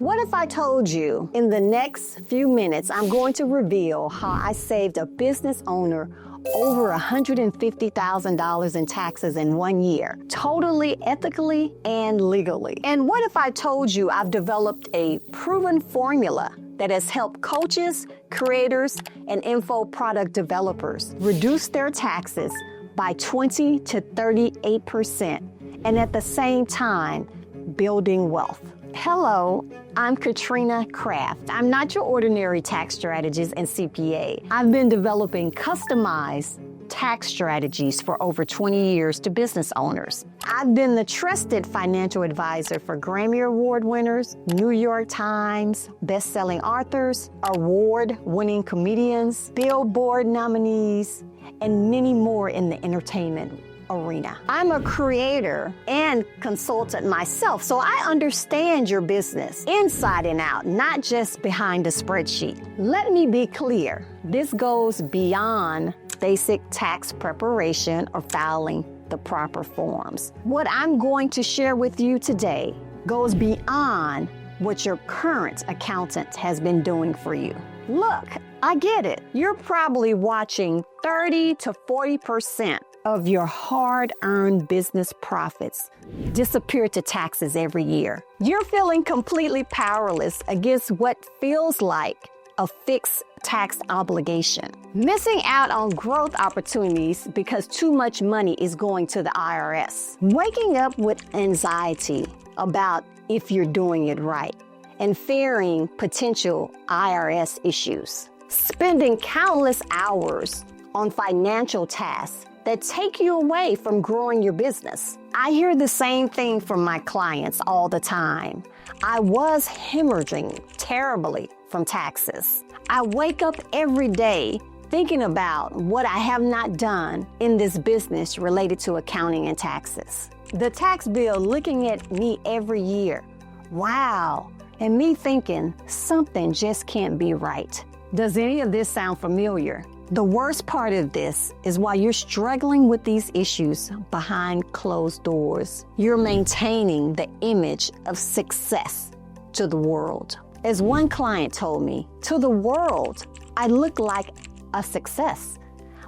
What if I told you in the next few minutes I'm going to reveal how I saved a business owner over $150,000 in taxes in 1 year, totally ethically and legally? And what if I told you I've developed a proven formula that has helped coaches, creators, and info product developers reduce their taxes by 20 to 38%, and at the same time, building wealth? Hello, I'm Katrina Craft. I'm not your ordinary tax strategist and CPA. I've been developing customized tax strategies for over 20 years to business owners. I've been the trusted financial advisor for Grammy Award winners, New York Times bestselling authors, award-winning comedians, Billboard nominees, and many more in the entertainment arena. I'm a creator and consultant myself, so I understand your business inside and out, not just behind a spreadsheet. Let me be clear, this goes beyond basic tax preparation or filing the proper forms. What I'm going to share with you today goes beyond what your current accountant has been doing for you. Look, I get it. You're probably watching 30 to 40% of your hard-earned business profits disappear to taxes every year. You're feeling completely powerless against what feels like a fixed tax obligation, missing out on growth opportunities because too much money is going to the IRS, waking up with anxiety about if you're doing it right, and fearing potential IRS issues, spending countless hours on financial tasks that take you away from growing your business. I hear the same thing from my clients all the time. I was hemorrhaging terribly from taxes. I wake up every day thinking about what I have not done in this business related to accounting and taxes. The tax bill looking at me every year. Wow. And me thinking something just can't be right. Does any of this sound familiar? The worst part of this is while you're struggling with these issues behind closed doors, you're maintaining the image of success to the world. As one client told me, to the world, I look like a success,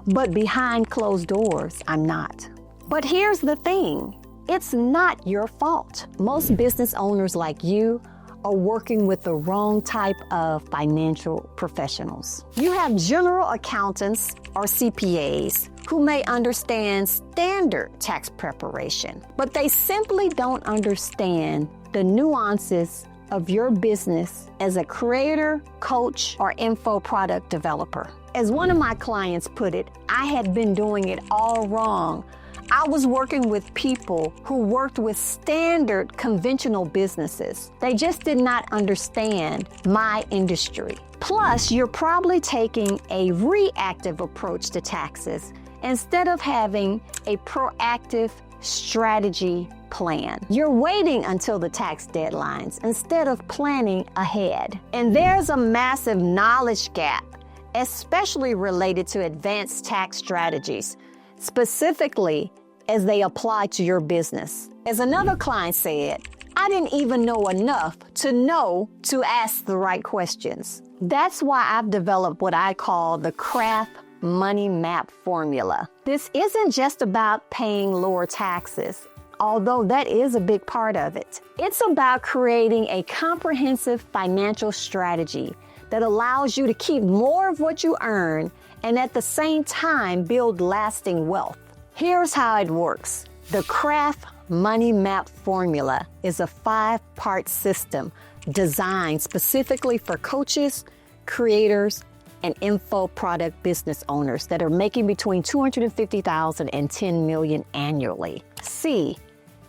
but behind closed doors, I'm not. But here's the thing, it's not your fault. Most business owners like you are working with the wrong type of financial professionals. You have general accountants or CPAs who may understand standard tax preparation, but they simply don't understand the nuances of your business as a creator, coach, or info product developer. As one of my clients put it, I had been doing it all wrong. I was working with people who worked with standard conventional businesses. They just did not understand my industry. Plus, you're probably taking a reactive approach to taxes instead of having a proactive strategy plan. You're waiting until the tax deadlines instead of planning ahead. And there's a massive knowledge gap, especially related to advanced tax strategies, specifically as they apply to your business. As another client said, I didn't even know enough to ask the right questions. That's why I've developed what I call the Craft Money Map Formula. This isn't just about paying lower taxes, although that is a big part of it. It's about creating a comprehensive financial strategy that allows you to keep more of what you earn and at the same time build lasting wealth. Here's how it works. The Craft Money Map Formula is a 5-part system designed specifically for coaches, creators, and info product business owners that are making between $250,000 and $10 million annually. C,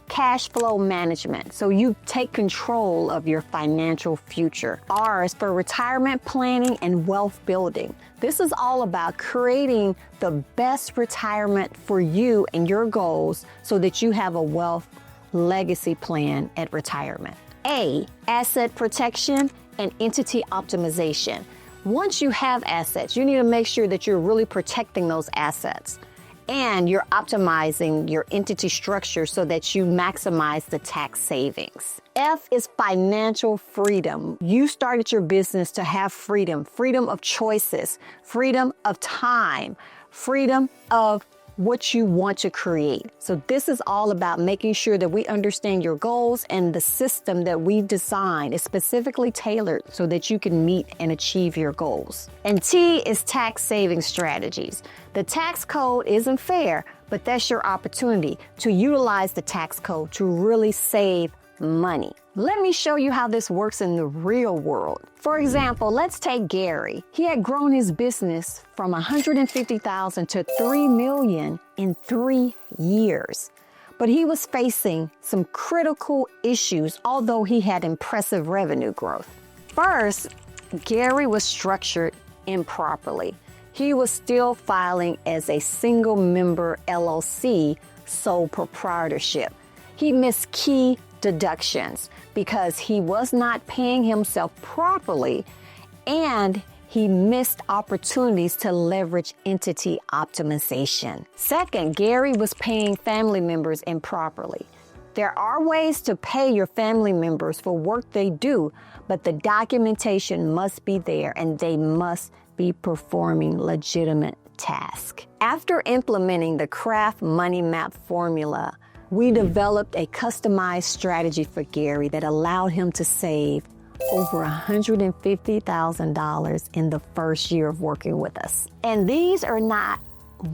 cash flow management, so you take control of your financial future. R is for retirement planning and wealth building. This is all about creating the best retirement for you and your goals so that you have a wealth legacy plan at retirement. A, asset protection and entity optimization. Once you have assets, you need to make sure that you're really protecting those assets. and you're optimizing your entity structure so that you maximize the tax savings. F is financial freedom. You started your business to have freedom, freedom of choices, freedom of time, freedom of what you want to create. So this is all about making sure that we understand your goals, and the system that we've designed is specifically tailored so that you can meet and achieve your goals. And T is tax saving strategies. The tax code isn't fair, but that's your opportunity to utilize the tax code to really save money. Let me show you how this works in the real world. For example, let's take Gary. He had grown his business from $150,000 to $3 million in 3 years. But he was facing some critical issues, although he had impressive revenue growth. First, Gary was structured improperly. He was still filing as a single member LLC, sole proprietorship. He missed key deductions because he was not paying himself properly, and he missed opportunities to leverage entity optimization. Second, Gary was paying family members improperly. There are ways to pay your family members for work they do, but the documentation must be there and they must be performing legitimate tasks. After implementing the Craft Money Map formula, we developed a customized strategy for Gary that allowed him to save over $150,000 in the first year of working with us. And these are not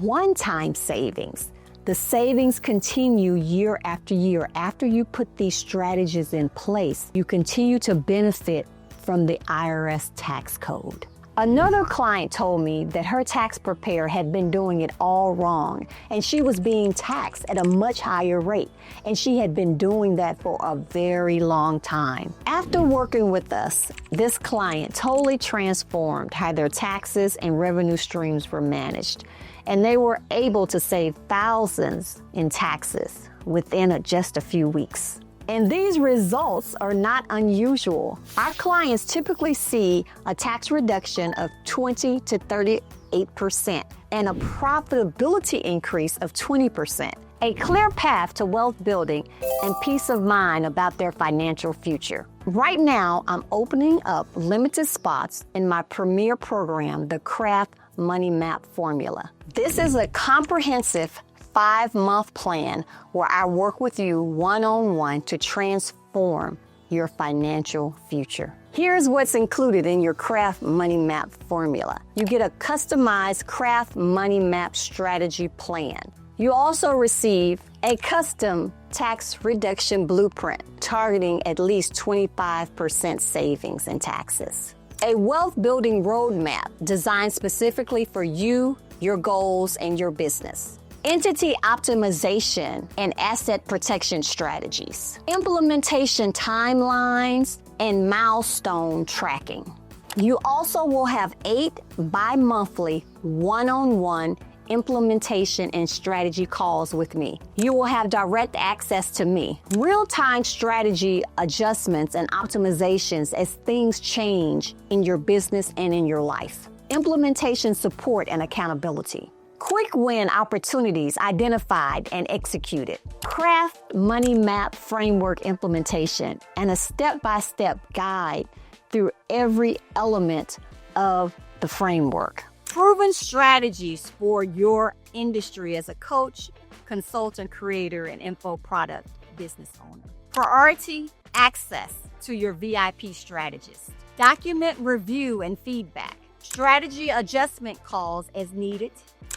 one-time savings. The savings continue year after year. After you put these strategies in place, you continue to benefit from the IRS tax code. Another client told me that her tax preparer had been doing it all wrong, and she was being taxed at a much higher rate, and she had been doing that for a very long time. After working with us, this client totally transformed how their taxes and revenue streams were managed, and they were able to save thousands in taxes within just a few weeks. And these results are not unusual. Our clients typically see a tax reduction of 20 to 38% and a profitability increase of 20%, a clear path to wealth building and peace of mind about their financial future. Right now, I'm opening up limited spots in my premier program, the Craft Money Map Formula. This is a comprehensive 5-month plan where I work with you one-on-one to transform your financial future. Here's what's included in your Craft Money Map formula. You get a customized Craft Money Map strategy plan. You also receive a custom tax reduction blueprint targeting at least 25% savings in taxes. A wealth building roadmap designed specifically for you, your goals, and your business. Entity optimization and asset protection strategies, implementation timelines, and milestone tracking. You also will have 8 bi-monthly one-on-one implementation and strategy calls with me. You will have direct access to me, real-time strategy adjustments and optimizations as things change in your business and in your life, implementation support and accountability. Quick win opportunities identified and executed. Craft Money Map framework implementation and a step-by-step guide through every element of the framework. Proven strategies for your industry as a coach, consultant, creator, and info product business owner. Priority access to your VIP strategist. Document review and feedback. Strategy adjustment calls as needed.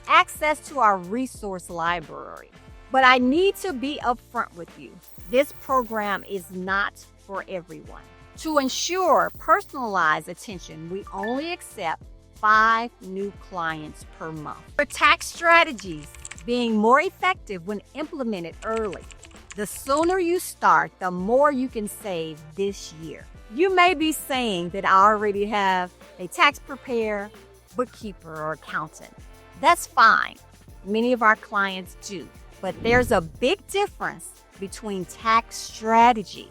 Access to our resource library. But I need to be upfront with you. This program is not for everyone. To ensure personalized attention, we only accept 5 new clients per month. For tax strategies being more effective when implemented early. The sooner you start, the more you can save this year. You may be saying that I already have a tax preparer, bookkeeper, or accountant. That's fine. Many of our clients do. But there's a big difference between tax strategy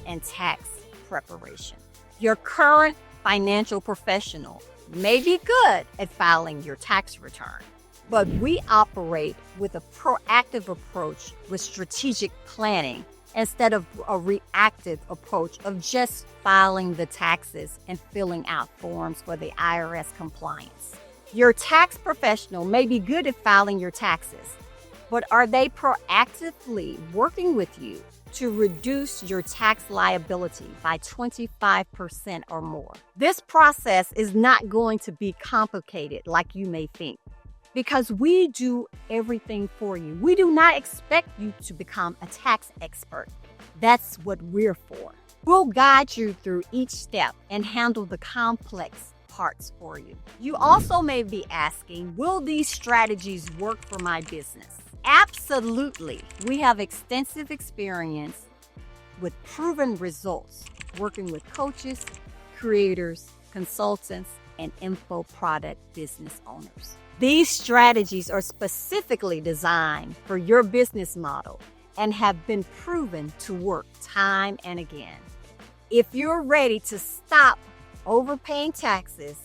and tax preparation. Your current financial professional may be good at filing your tax return, But we operate with a proactive approach with strategic planning instead of a reactive approach of just filing the taxes and filling out forms for the IRS compliance. Your tax professional may be good at filing your taxes, but are they proactively working with you to reduce your tax liability by 25% or more? This process is not going to be complicated like you may think, because we do everything for you. We do not expect you to become a tax expert. That's what we're for. We'll guide you through each step and handle the complex parts for you. You also may be asking, will these strategies work for my business? Absolutely. We have extensive experience with proven results working with coaches, creators, consultants, and info product business owners. These strategies are specifically designed for your business model and have been proven to work time and again. If you're ready to stop overpaying taxes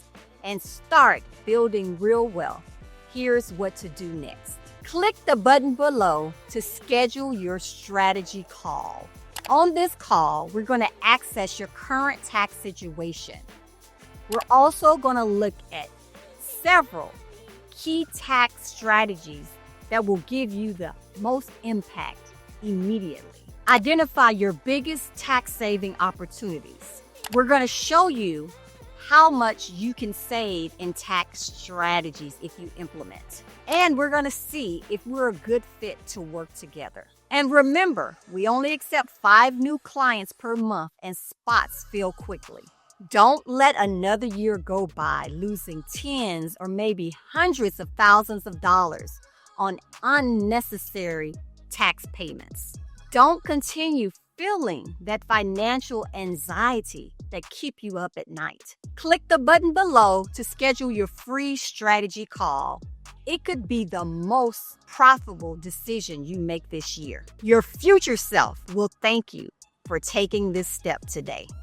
and start building real wealth, here's what to do next. Click the button below to schedule your strategy call. On this call, we're going to access your current tax situation. We're also going to look at several key tax strategies that will give you the most impact immediately. Identify your biggest tax saving opportunities. We're going to show you how much you can save in tax strategies if you implement. And we're going to see if we're a good fit to work together. And remember, we only accept 5 new clients per month and spots fill quickly. Don't let another year go by losing tens or maybe hundreds of thousands of dollars on unnecessary tax payments. Don't continue feeling that financial anxiety that keep you up at night. Click the button below to schedule your free strategy call. It could be the most profitable decision you make this year. Your future self will thank you for taking this step today.